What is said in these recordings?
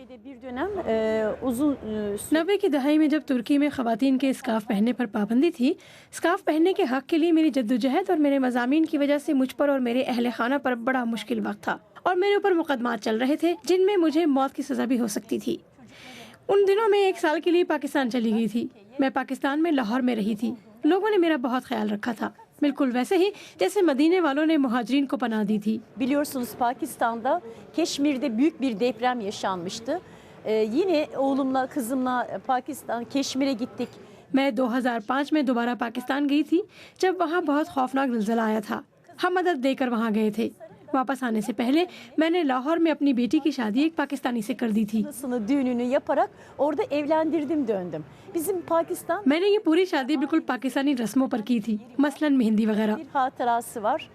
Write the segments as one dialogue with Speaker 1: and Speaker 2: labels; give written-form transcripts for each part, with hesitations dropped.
Speaker 1: 90 की दहाई में जब तुर्की में ख़वातीन के स्कार्फ पहनने पर पाबंदी थी, स्कार्फ पहनने के हक़ के लिए मेरी जद्दोजहद और मेरे मज़ामीन की वजह से मुझ पर और मेरे अहले खाना पर बड़ा मुश्किल वक्त था और मेरे ऊपर मुकदमात चल रहे थे जिनमें मुझे मौत की सज़ा भी हो सकती थी। उन दिनों में 1 साल के लिए पाकिस्तान चली गई थी। मैं पाकिस्तान में लाहौर में रही थी। लोगों ने मेरा बहुत ख्याल रखा था, बिल्कुल वैसे ही जैसे मदीने वालों ने मुहाजिरीन को पनाह दी थी।
Speaker 2: Biliyorsunuz Pakistan'da Keşmir'de büyük bir deprem yaşanmıştı. Yine oğlumla kızımla Pakistan Keşmir'e gittik.
Speaker 1: मैं 2005 में दोबारा पाकिस्तान गई थी जब वहाँ बहुत खौफनाक ज़लज़ला आया था। हम मदद देकर वहाँ गए थे। वापस आने से पहले मैंने लाहौर में अपनी बेटी की शादी एक पाकिस्तानी से कर दी थी।
Speaker 2: Düğününü yaparak orada evlendirdim döndüm. Bizim Pakistan
Speaker 1: मैंने ये पूरी शादी बिल्कुल पाकिस्तानी रस्मों पर की थी, मसलन मेहंदी वगैरह।
Speaker 2: bir hatırası var.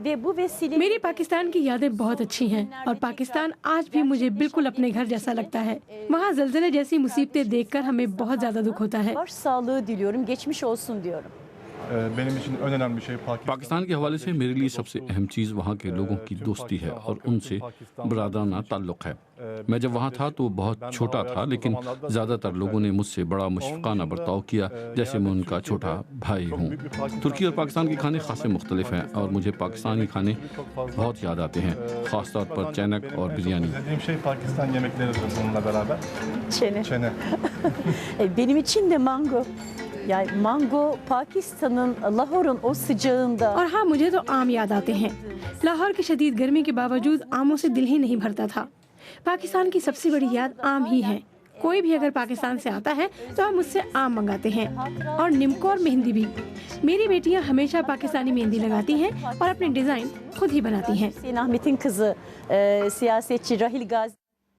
Speaker 2: Ve bu vesile
Speaker 1: मेरी पाकिस्तान की यादें बहुत अच्छी हैं और पाकिस्तान आज भी मुझे बिल्कुल अपने घर जैसा लगता है। वहाँ ज़लज़ले जैसी मुसीबतें देखकर हमें बहुत ज़्यादा दुख होता है।
Speaker 2: başsağlığı diliyorum, geçmiş olsun diyorum.
Speaker 3: benim için en önemli şey
Speaker 4: Pakistan के हवाले से मेरे लिए सबसे अहम चीज़ वहाँ के लोगों की दोस्ती है और उनसे बरादराना ताल्लुक़ है। मैं जब वहाँ था तो बहुत छोटा था, लेकिन ज़्यादातर लोगों ने मुझसे बड़ा मुशफ़क़ाना बर्ताव किया, जैसे मैं उनका छोटा भाई हूँ। तुर्की और पाकिस्तान के खाने खासे मुख्तलिफ हैं और मुझे पाकिस्तानी खाने बहुत याद आते हैं, ख़ास तौर पर चैनक और biryani.
Speaker 3: Dediğim şey Pakistan yemekleridir bununla beraber.
Speaker 2: Çene.
Speaker 3: Çene.
Speaker 2: Benim için de mango. Yani mango Pakistan'ın Lahor'un o sıcağında
Speaker 1: और हाँ, मुझे तो आम याद आते हैं। लाहौर की शदीद गर्मी के बावजूद आमों से दिल ही नहीं भरता था। पाकिस्तान की सबसे बड़ी याद आम ही है। कोई भी अगर पाकिस्तान से आता है तो हम उससे आम मंगाते हैं और निमको और मेहंदी भी। मेरी बेटियां हमेशा पाकिस्तानी मेहंदी लगाती हैं और अपने डिज़ाइन खुद ही बनाती हैं।
Speaker 2: Hüseyin Ahmet'in kızı siyasetçi Rahil Gazi